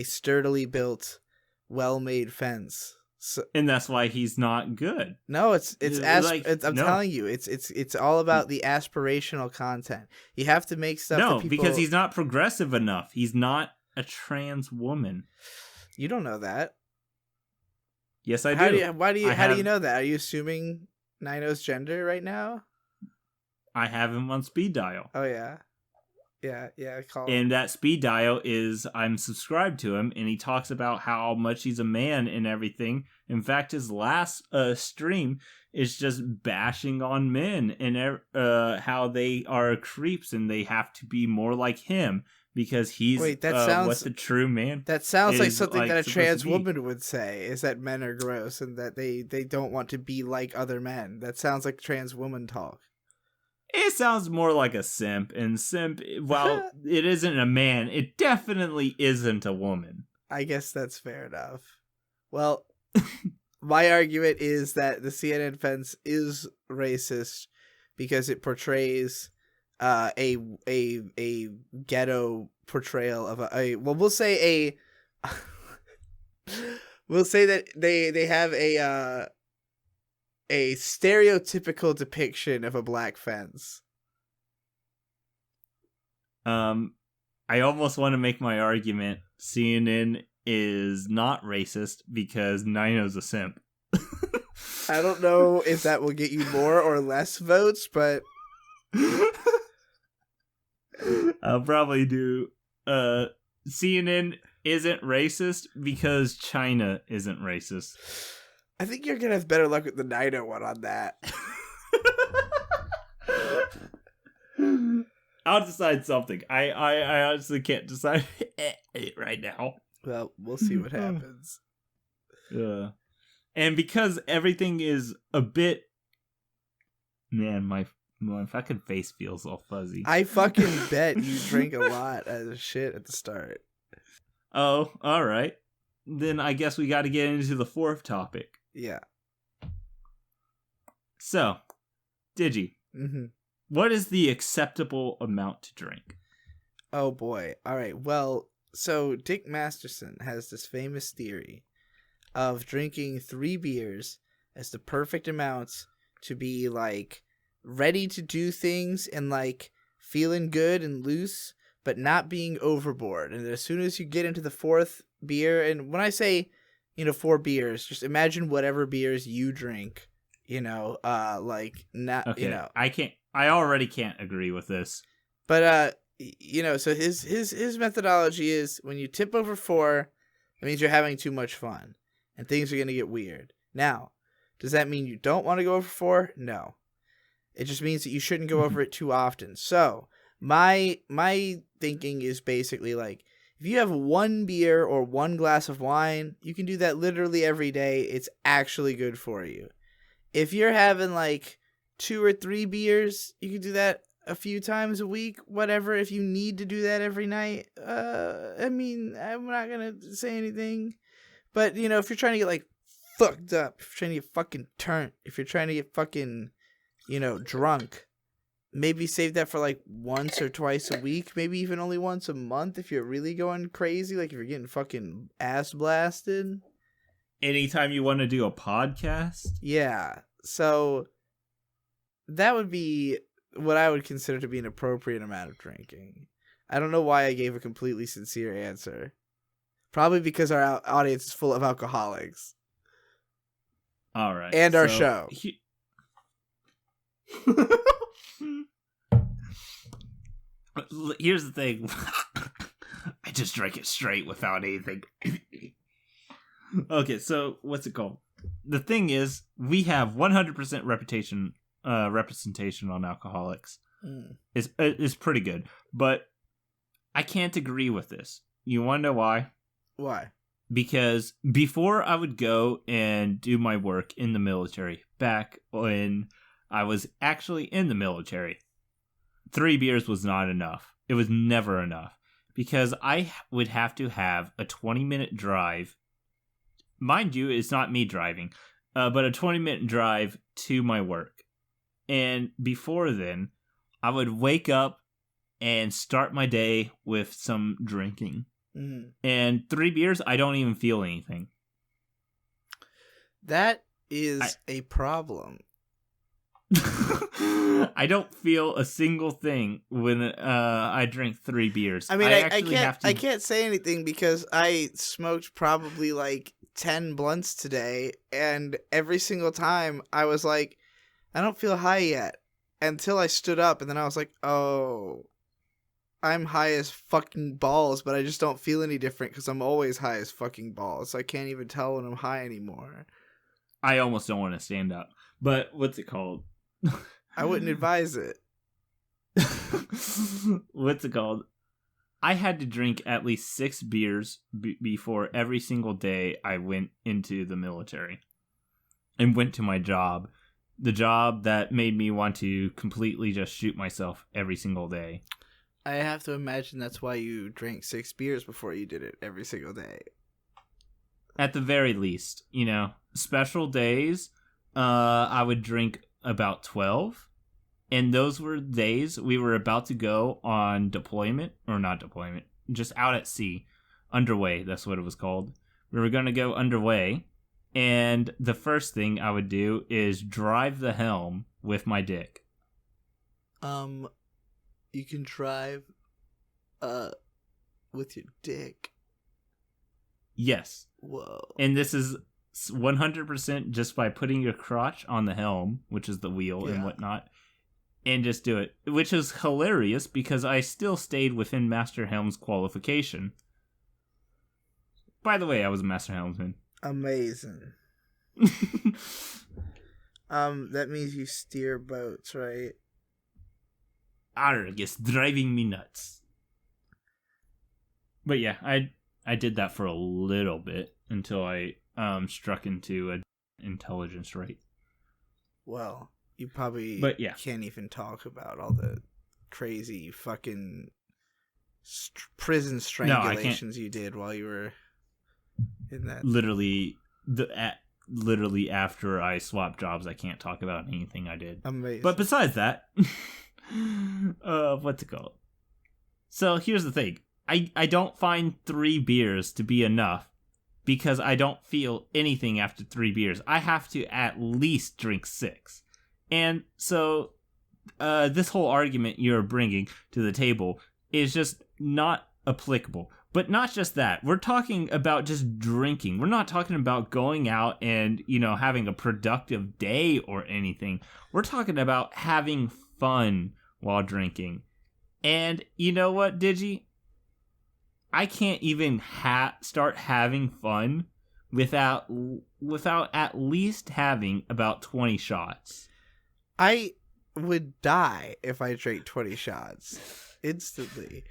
sturdily built, well-made fence. So, and that's why he's not good. No, I'm telling you, it's all about the aspirational content. You have to make stuff. No, that people... because he's not progressive enough. He's not a trans woman. You don't know that. Yes, I do. How do you know that? Are you assuming Nino's gender right now? I have him on speed dial. Oh yeah. Yeah. And that speed dial is, I'm subscribed to him, and he talks about how much he's a man and everything. In fact, his last stream is just bashing on men and how they are creeps and they have to be more like him because he's what the true man. That sounds like something that a trans woman would say, is that men are gross and that they don't want to be like other men. That sounds like trans woman talk. It sounds more like a simp, and simp, while it isn't a man, it definitely isn't a woman. I guess that's fair enough. Well, my argument is that the CNN fence is racist because it portrays a ghetto portrayal of we'll say that they have a stereotypical depiction of a black fence. I almost want to make my argument CNN is not racist because Nino's a simp. I don't know if that will get you more or less votes, but I'll probably do CNN isn't racist because China isn't racist. I think you're gonna have better luck with the Nino one on that. I'll decide something. I honestly can't decide it right now. Well, we'll see what happens. And because everything is a bit... Man, my My fucking face feels all fuzzy. I fucking bet you drink a lot of shit at the start. Oh, all right. Then I guess we got to get into the fourth topic. Yeah. So, Digi, what is the acceptable amount to drink? Oh boy. All right. Well, so Dick Masterson has this famous theory of drinking 3 beers as the perfect amount to be like ready to do things and like feeling good and loose, but not being overboard. And as soon as you get into the 4th beer, and when I say, 4 beers, just imagine whatever beers you drink, like not, Okay, I already can't agree with this. But, so his methodology is when you tip over 4, it means you're having too much fun and things are going to get weird. Now, does that mean you don't want to go over 4? No. It just means that you shouldn't go over it too often. So my thinking is basically like, if you have 1 beer or 1 glass of wine, you can do that literally every day. It's actually good for you. If you're having like 2 or 3 beers, you can do that a few times a week, whatever. If you need to do that every night, I'm not going to say anything. But, if you're trying to get like fucked up, if you're trying to get fucking turned, if you're trying to get fucking, drunk, maybe save that for like once or twice a week, maybe even only once a month if you're really going crazy, like if you're getting fucking ass blasted. Anytime you want to do a podcast? Yeah. So that would be what I would consider to be an appropriate amount of drinking. I don't know why I gave a completely sincere answer. Probably because our audience is full of alcoholics. All right. And our show. Here's the thing. I just drank it straight without anything. Okay, so what's it called? The thing is, we have 100% representation on alcoholics. It's pretty good, but I can't agree with this. You want to know why? Why? Because before I would go and do my work in the military, back when I was actually in the military, 3 beers was not enough. It was never enough. Because I would have to have a 20-minute drive. Mind you, it's not me driving, but a 20-minute drive to my work. And before then, I would wake up and start my day with some drinking. And 3 beers, I don't even feel anything. That is a problem. I don't feel a single thing when I drink 3 beers. I mean, I can't say anything because I smoked probably like 10 blunts today, and every single time I was like, I don't feel high yet, until I stood up, and then I was like, oh, I'm high as fucking balls, but I just don't feel any different because I'm always high as fucking balls. So I can't even tell when I'm high anymore. I almost don't want to stand up. But what's it called? I wouldn't advise it. What's it called? I had to drink at least 6 beers before every single day I went into the military and went to my job. The job that made me want to completely just shoot myself every single day. I have to imagine that's why you drank 6 beers before you did it every single day. At the very least, special days, I would drink about 12. And those were days we were about to go on deployment, or not deployment, just out at sea. Underway, that's what it was called. We were going to go underway, and the first thing I would do is drive the helm with my dick. You can drive, with your dick. Yes. Whoa. And this is 100% just by putting your crotch on the helm, which is the wheel and whatnot, and just do it. Which is hilarious because I still stayed within Master Helm's qualification. By the way, I was a Master Helmsman. Amazing. That means you steer boats, right? Arrgh, it's driving me nuts. But yeah, I did that for a little bit until I struck into an intelligence rate. Well, You probably can't even talk about all the crazy fucking prison strangulations you did while you were in that. Literally after I swapped jobs, I can't talk about anything I did. Amazing. But besides that, what's it called? So here's the thing. I don't find 3 beers to be enough because I don't feel anything after 3 beers. I have to at least drink 6. And so this whole argument you're bringing to the table is just not applicable. But not just that. We're talking about just drinking. We're not talking about going out and, having a productive day or anything. We're talking about having fun while drinking. And you know what, Digi? I can't even start having fun without at least having about 20 shots. I would die if I drank 20 shots instantly.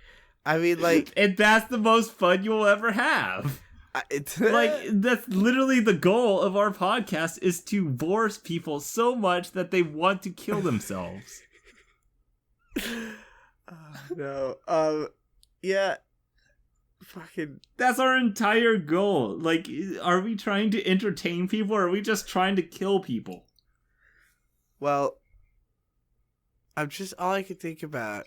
I mean, like... And that's the most fun you'll ever have. That's literally the goal of our podcast, is to bore people so much that they want to kill themselves. No. Yeah. Fucking. That's our entire goal. Like, are we trying to entertain people, or are we just trying to kill people? Well, all I could think about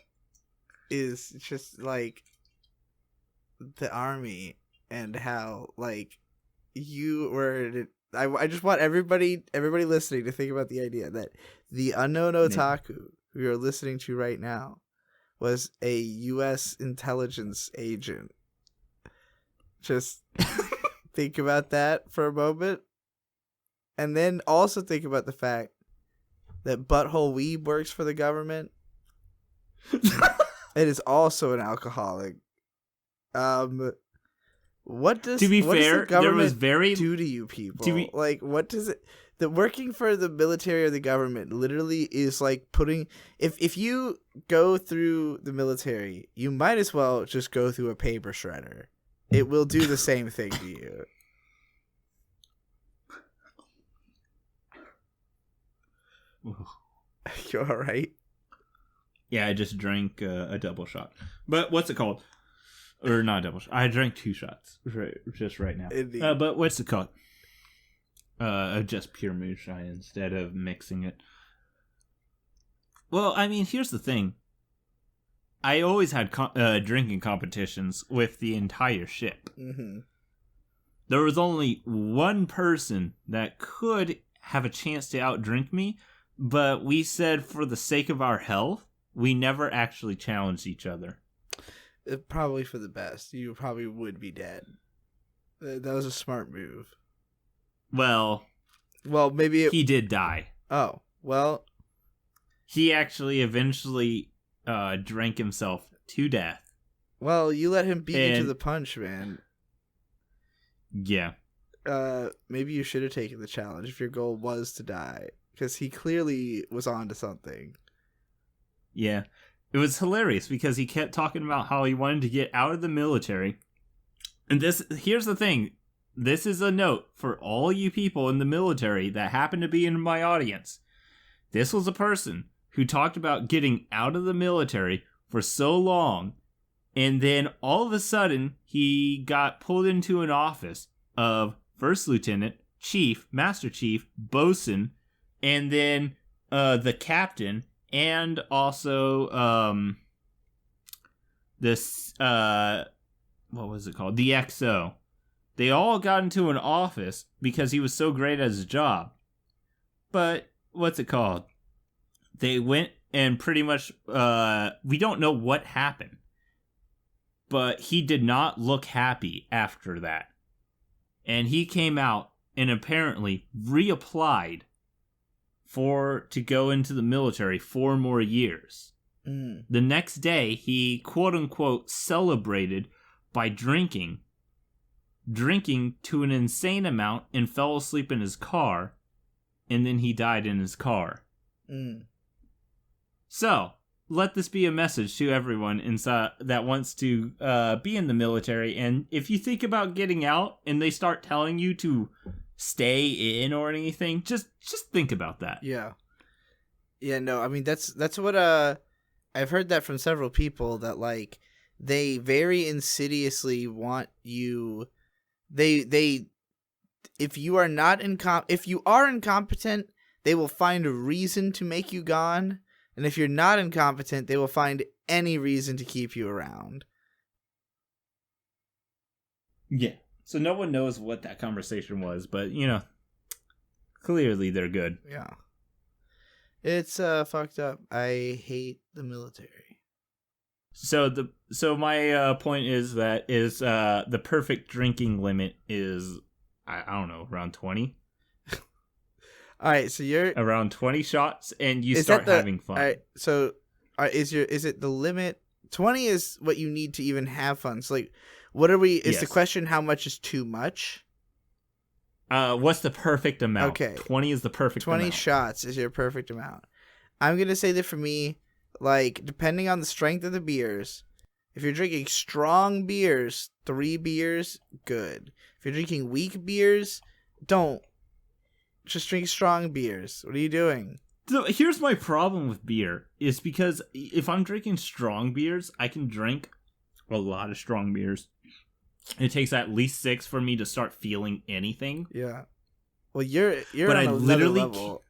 is just, like, the army and how, like, you were... I just want everybody listening to think about the idea that the unknown otaku who you're listening to right now was a U.S. intelligence agent. Just think about that for a moment. And then also think about the fact that Butthole Weeb works for the government. It is also an alcoholic. What does the government do to you people? Like, what does it... The working for the military or the government literally is like putting... If you go through the military, you might as well just go through a paper shredder. It will do the same thing to you. You alright? Yeah, I just drank a double shot. But what's it called? Or not a double shot. I drank 2 shots just right now. But what's it called? Just pure moonshine instead of mixing it. Well, I mean, here's the thing. I always had drinking competitions with the entire ship. Mm-hmm. There was only one person that could have a chance to outdrink me, but we said for the sake of our health, we never actually challenged each other. Probably for the best. You probably would be dead. That was a smart move. Well, maybe he did die. Oh, well. He actually eventually drank himself to death. Well, you let him beat you to the punch, man. Yeah. Maybe you should have taken the challenge if your goal was to die, because he clearly was on to something. Yeah. It was hilarious because he kept talking about how he wanted to get out of the military. And here's the thing. This is a note for all you people in the military that happen to be in my audience. This was a person who talked about getting out of the military for so long, and then all of a sudden he got pulled into an office of first lieutenant, chief, master chief, bosun, and then the captain, and also this what was it called? The XO. They all got into an office because he was so great at his job. But what's it called? They went and pretty much we don't know what happened. But he did not look happy after that. And he came out and apparently reapplied to go into the military 4 more years. Mm. The next day, he quote-unquote celebrated by drinking to an insane amount and fell asleep in his car, and then he died in his car. Mm. So, let this be a message to everyone inside that wants to be in the military, and if you think about getting out and they start telling you to stay in or anything, just think about that. Yeah. Yeah, no, I mean that's what I've heard that from several people, that like they very insidiously want you, they if you are not if you are incompetent, they will find a reason to make you gone, and if you're not incompetent, they will find any reason to keep you around. Yeah. So no one knows what that conversation was, but clearly they're good. Yeah. It's fucked up. I hate the military. So my point is that the perfect drinking limit is I don't know, around 20. All right, so you're around 20 shots and you start having fun. All right, so is it the limit? 20 is what you need to even have fun. So like, what are we? Is the question how much is too much? What's the perfect amount? Okay, 20 is the perfect 20 amount. shots is your perfect amount. I'm gonna say that for me, like depending on the strength of the beers, if you're drinking strong beers, 3 beers, good. If you're drinking weak beers, don't. Just drink strong beers. What are you doing? So here's my problem with beer, is because if I'm drinking strong beers, I can drink a lot of strong beers. It takes at least 6 for me to start feeling anything. Yeah. Well, you're but on I another literally level.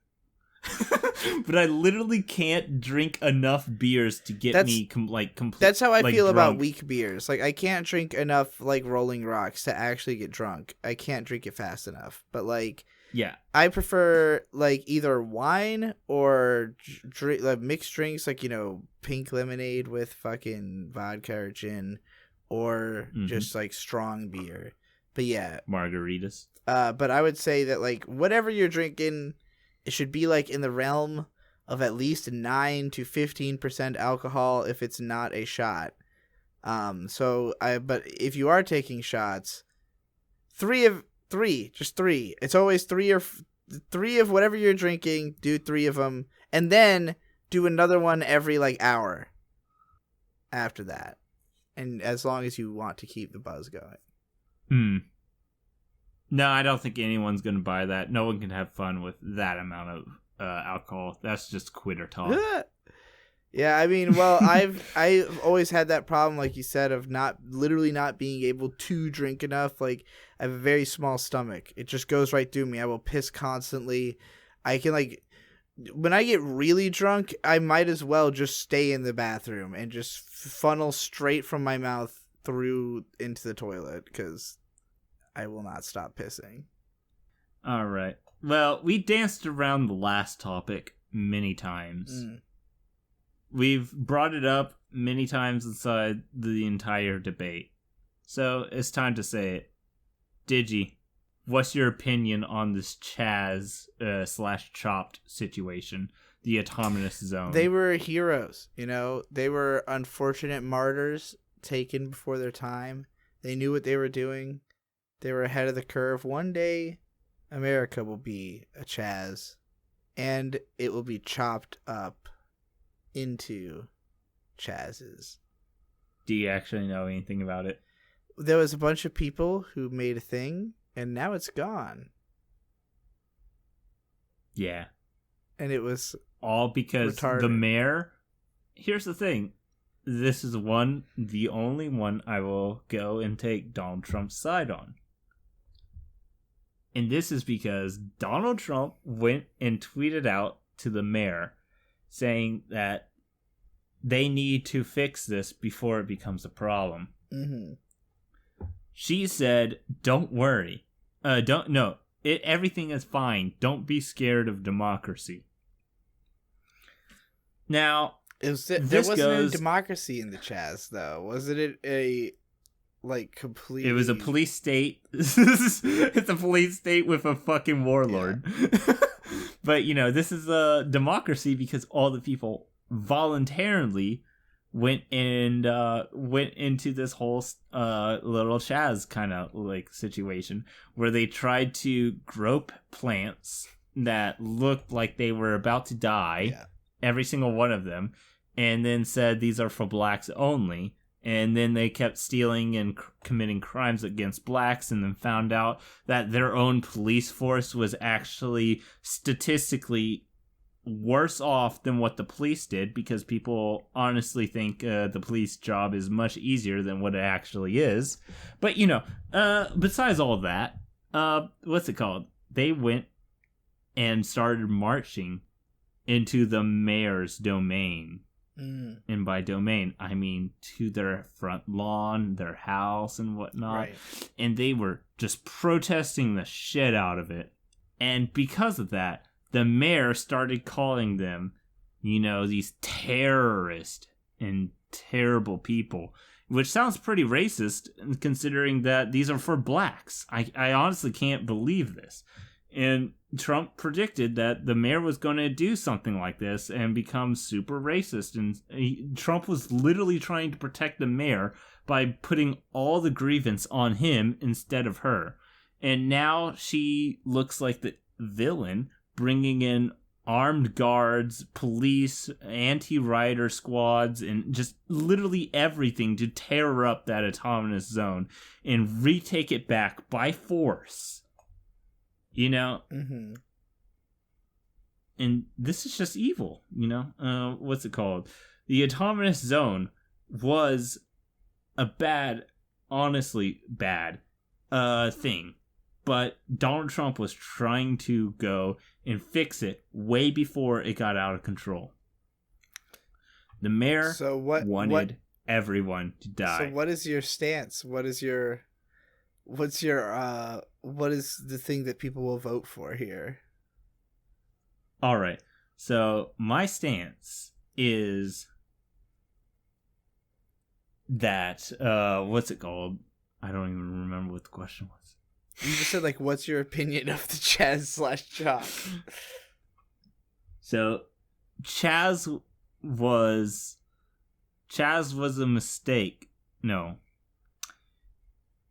But I literally can't drink enough beers to get me complete. That's how I feel drunk. about weak beers. Like I can't drink enough like Rolling Rocks to actually get drunk. I can't drink it fast enough. But like, yeah, I prefer like either wine or like mixed drinks, like pink lemonade with fucking vodka or gin, or just like strong beer. But yeah, margaritas. But I would say that like whatever you're drinking, it should be like in the realm of at least 9 to 15% alcohol if it's not a shot. But if you are taking shots, just 3. It's always 3 of whatever you're drinking. Do 3 of them, and then do another one every like hour after that, and as long as you want to keep the buzz going. No, I don't think anyone's gonna buy that. No one can have fun with that amount of alcohol. That's just quitter talk. Yeah, I mean, well, I've always had that problem, like you said, of not being able to drink enough. Like, I have a very small stomach. It just goes right through me. I will piss constantly. I can when I get really drunk, I might as well just stay in the bathroom and just funnel straight from my mouth through into the toilet because I will not stop pissing. All right. Well, we danced around the last topic many times. We've brought it up many times inside the entire debate. So it's time to say it. Digi, what's your opinion on this Chaz / Chopped situation? The autonomous zone. They were heroes, They were unfortunate martyrs taken before their time. They knew what they were doing. They were ahead of the curve. One day, America will be a Chaz, and it will be chopped up into Chaz's. Do you actually know anything about it? There was a bunch of people who made a thing, and now it's gone. Yeah. And it was all because retarded. The mayor... Here's the thing. This is the only one I will go and take Donald Trump's side on. And this is because Donald Trump went and tweeted out to the mayor saying that they need to fix this before it becomes a problem. She said, "Don't worry. Everything is fine. Don't be scared of democracy." Now, there wasn't a democracy in the Chaz, though. Wasn't it complete? It was a police state. It's a police state with a fucking warlord. Yeah. But, this is a democracy because all the people voluntarily went into this whole little Chaz kind of situation where they tried to grow plants that looked like they were about to die, every single one of them, and then said these are for blacks only. And then they kept stealing and committing crimes against blacks, and then found out that their own police force was actually statistically worse off than what the police did, because people honestly think the police job is much easier than what it actually is. But, besides all that, what's it called? They went and started marching into the mayor's domain. And by domain, I mean to their front lawn, their house, and whatnot. Right. And they were just protesting the shit out of it. And because of that, the mayor started calling them, these terrorist and terrible people, which sounds pretty racist considering that these are for blacks. I honestly can't believe this. And Trump predicted that the mayor was going to do something like this and become super racist. And Trump was literally trying to protect the mayor by putting all the grievance on him instead of her. And now she looks like the villain, bringing in armed guards, police, anti-rioter squads, and just literally everything to tear up that autonomous zone and retake it back by force. Mm-hmm. And this is just evil, what's it called? The autonomous zone was a honestly bad thing. But Donald Trump was trying to go and fix it way before it got out of control. The mayor wanted everyone to die. So what is your stance? What is the thing that people will vote for here? All right. So my stance is that what's it called? I don't even remember what the question was. You just said, what's your opinion of the Chaz/Chop? So Chaz was a mistake. No.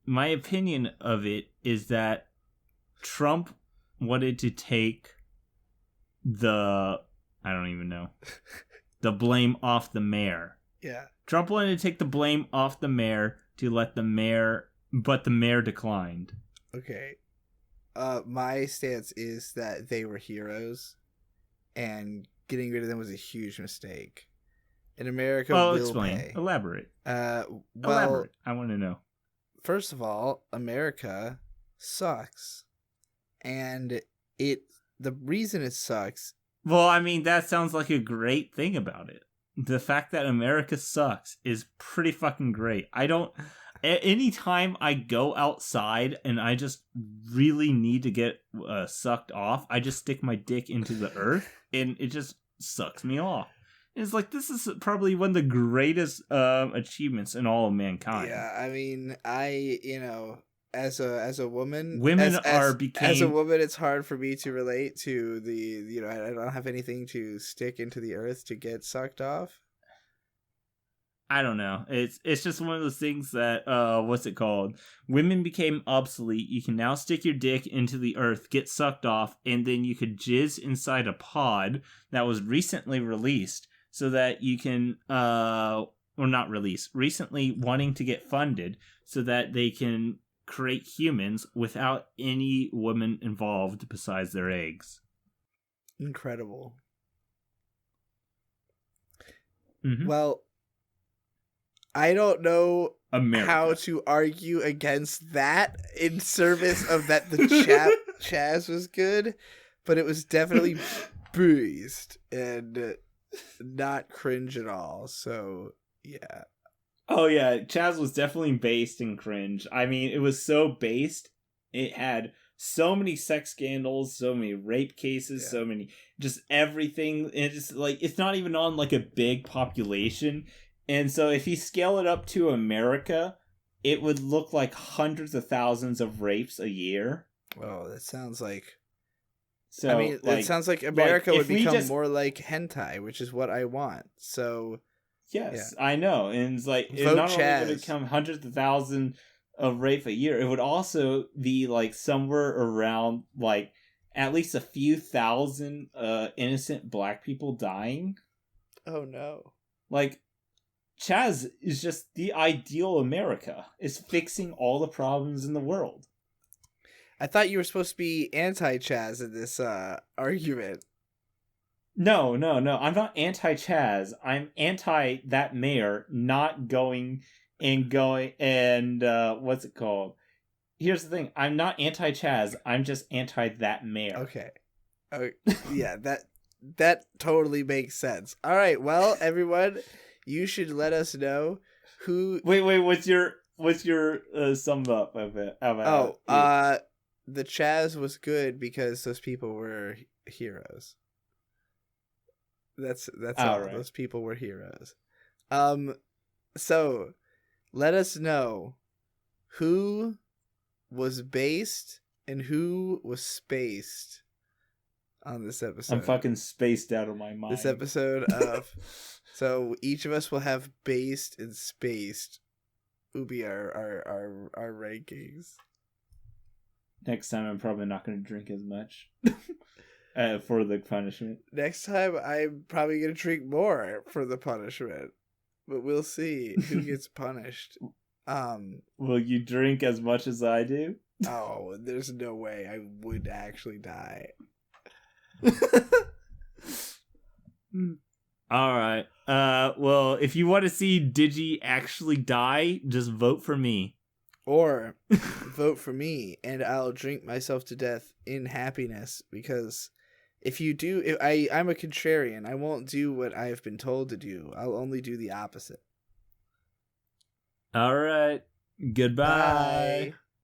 My opinion of it is that Trump wanted to take the blame off the mayor. Yeah. Trump wanted to take the blame off the mayor but the mayor declined. Okay. My stance is that they were heroes, and getting rid of them was a huge mistake. And America will explain. pay. Elaborate. Elaborate. I want to know. First of all, America sucks. And the reason it sucks... Well, I mean, that sounds like a great thing about it. The fact that America sucks is pretty fucking great. Anytime I go outside and I just really need to get sucked off, I just stick my dick into the earth and it just sucks me off. And it's like, this is probably one of the greatest achievements in all of mankind. Yeah, I mean, as a woman, as a woman, it's hard for me to relate to the, I don't have anything to stick into the earth to get sucked off. I don't know. It's just one of those things that, what's it called? Women became obsolete. You can now stick your dick into the earth, get sucked off, and then you could jizz inside a pod that was recently released so that you can, or not released, recently wanting to get funded so that they can create humans without any woman involved besides their eggs. Incredible. Mm-hmm. Well, I don't know America. How to argue against that in service of that the Chaz was good, but it was definitely bruised and not cringe at all. So, yeah. Oh, yeah. Chaz was definitely based in cringe. I mean, it was so based. It had so many sex scandals, so many rape cases, so many, just everything. It's like, it's not even on like a big population. And so if you scale it up to America, it would look like hundreds of thousands of rapes a year. Oh, that sounds like... So, I mean, it sounds like America would become more like hentai, which is what I want. So... Yes, yeah. I know. And it's like, it not only would it become hundreds of thousands of rape a year, it would also be like somewhere around like at least a few thousand innocent black people dying. Oh no. Like, Chaz is just the ideal America. Is fixing all the problems in the world. I thought you were supposed to be anti-Chaz in this argument. No. I'm not anti-Chaz. I'm anti that mayor not going and what's it called? Here's the thing. I'm not anti-Chaz. I'm just anti that mayor. Okay. Yeah, that totally makes sense. All right. Well, everyone, you should let us know who. Wait. What's your sum up of it? The Chaz was good because those people were heroes. That's all. Right. Those people were heroes. So let us know who was based and who was spaced on this episode. I'm fucking spaced out of my mind. This episode of so each of us will have based and spaced will be our rankings. Next time I'm probably not going to drink as much for the punishment. Next time I'm probably going to drink more for the punishment. But we'll see who gets punished. Will you drink as much as I do? Oh, there's no way I would actually die. All right. Well, if you want to see Digi actually die, just vote for me. Or vote for me, and I'll drink myself to death in happiness. Because if you do, I'm a contrarian. I won't do what I've been told to do. I'll only do the opposite. All right. Goodbye. Bye.